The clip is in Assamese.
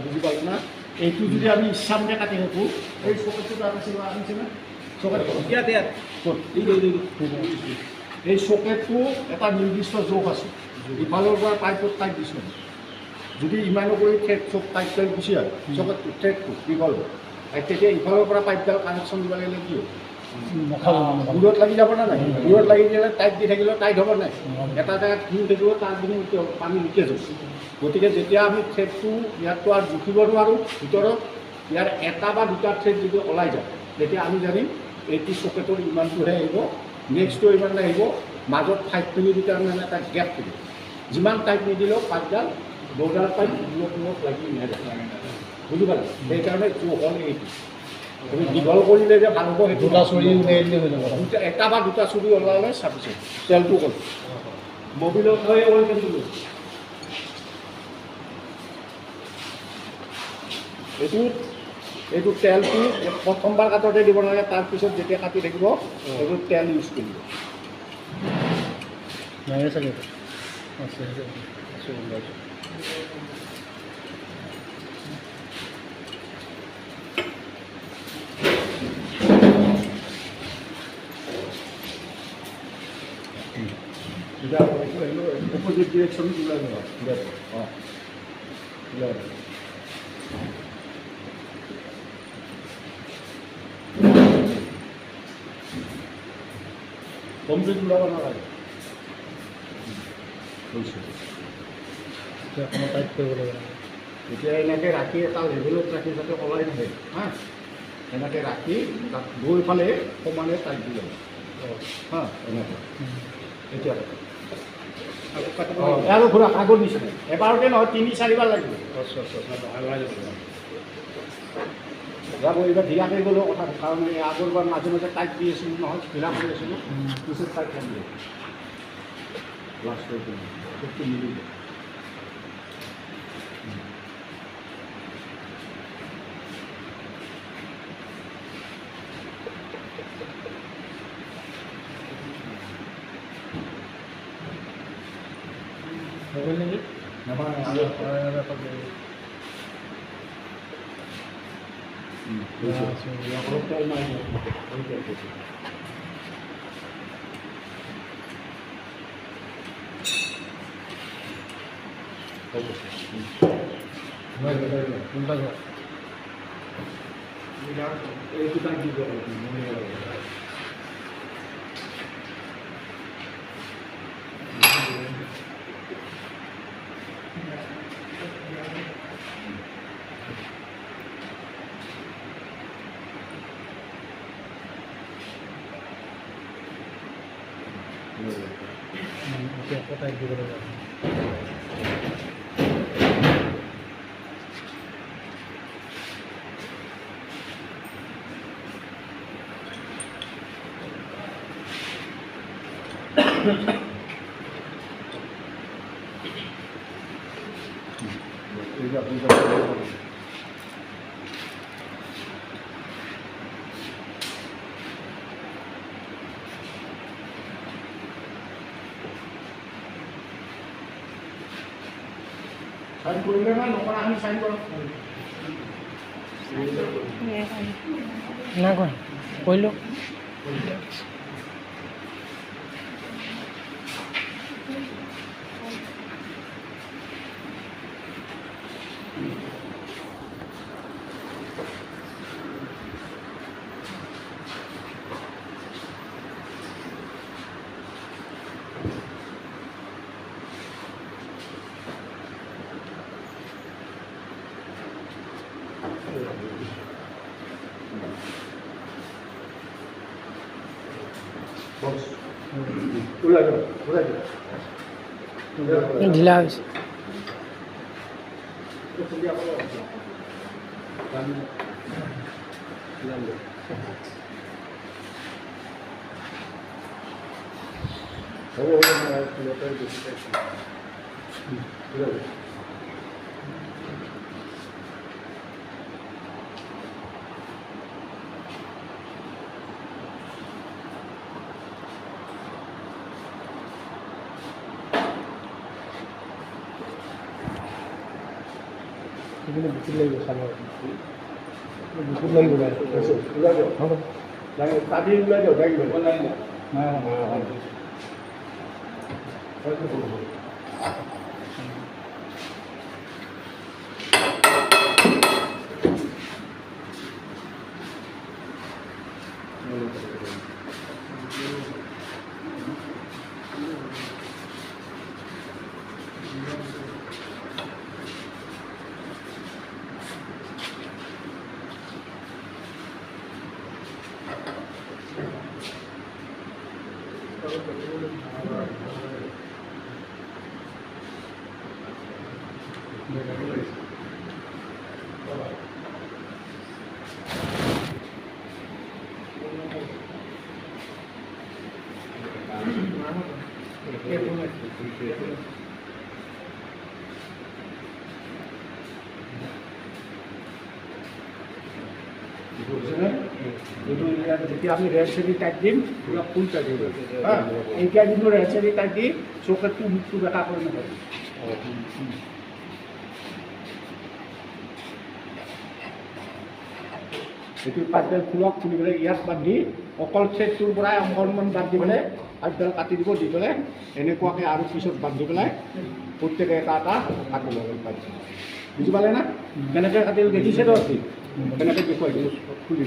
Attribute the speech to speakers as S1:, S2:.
S1: বুঝি পালো না এইটো যদি আমি ইচ্ছামতে কাটি থাকোঁ এই চকেটটো আনিছে না চকেট এই চকেটটো এটা নিৰ্দিষ্ট জোখ আছে ইফালৰ পৰা পাইপত টাইট দিছোঁ যদি ইমানো কৰি থ্ৰেড চব টাইট টাইট গুচি আহে চকেটটো থ্ৰেডটো দীঘল তেতিয়া ইফালৰ পৰা পাইপডাল কানেকশ্যন দিব লাগিলে কি হ'ব দূৰত লাগি যাব না নাই দূৰত লাগি গ'লে টাইট দি থাকিলেও টাইট হ'ব নাই এটা জেগাত ঘূৰি থাকিব তাৰ দিনে পানী লিকেজ হৈছে গতিকে যেতিয়া আমি থ্ৰেডটো ইয়াততো আৰু জুখিব নোৱাৰোঁ ভিতৰত ইয়াৰ এটা বা দুটা থ্ৰেড যদি ওলাই যায় তেতিয়া আমি জানিম এইটো চকেটৰ ইমানটোহে আহিব নেক্সটটো ইমান আহিব মাজত 5 মিনিট কাৰণে এটা গেপ থাকিব যিমান টাইট নিদিলেও পাইপডাল বৰ্ডাৰ পাইপ মূৰত লাগি নাযায় বুজি পালে সেইকাৰণে জোখ হ'ল এইটো তুমি দীঘল কৰিলে যে ভাল হ'ব সেইটো দুটা চুৰি উলিয়াই দিলে হৈ যাব এটা বা দুটা চুৰি ওলালে চাবিছে তেলটো হ'ল মবিলত হৈ অইল কিন্তু এইটো তেলটো প্ৰথমবাৰ কাটোতে দিব নালাগে তাৰপিছত যেতিয়া কাটি থাকিব এইটো তেল ইউজ কৰিব অপোজিট ডিৰেকশ্যন ওলাই যাব অঁ কমপ্লিট ওলাব নালাগে টাইট কৰিব লাগে এতিয়া এনেকৈ ৰাখি এটা লেভেলত ৰাখি যাতে ওলাই নাহে হা এনেকৈ ৰাখি তাত গৈ ফালে সমানে টাইট দিব লাগে হা এনেকৈ এতিয়া আৰু ঘূৰা আগৰ নিচিনা এবাৰতে নহয় 3-4 বাৰ লাগিব যাব এইবাৰ ঢিলাকৈ গ'লেও কথা কাৰণ আগৰবাৰ মাজে মাজে টাইট দি আছিলোঁ নহয় ঢিলা কৰি আছিলোঁ পিছত টাইট কৰি দিয়ে লাষ্ট কৰি মিলি দিয়ে নেকি সাইন কৰিলে না নকৰা আমি সাইন কৰক
S2: না কোন কইলো ঢিলা হয়েছে
S1: এখানে বুকুর লাগবে খাবার বুকুর লাগবে তাদের উড়া যাও দেখবে হ্যাঁ হ্যাঁ যেতিয়া আমি রেড চেরি টাইট দিম পুরো ফুল টাইট হয়ে যাবে হ্যাঁ এইটা কিন্তু রেড চেরি টাইট দি চকেটটো মুখটো বেকা কৰি নাপাবি এইটো পাতডাল ফুলক খুলি পেলাই ইয়াত বান্ধি অকল থ্ৰেডটোৰ পৰাই অকণমান বান্ধি পেলাই পাতডাল কাটি দিব দি পেলাই এনেকুৱাকৈ আৰু পিছত বান্ধি পেলাই প্ৰত্যেকে এটা এটা কাটি ল'ব পাৰি বুজি পালে না কেনেকৈ কাটিল দেখিছে তো কেনেকৈ দেখুৱাই দিলোঁ খুলি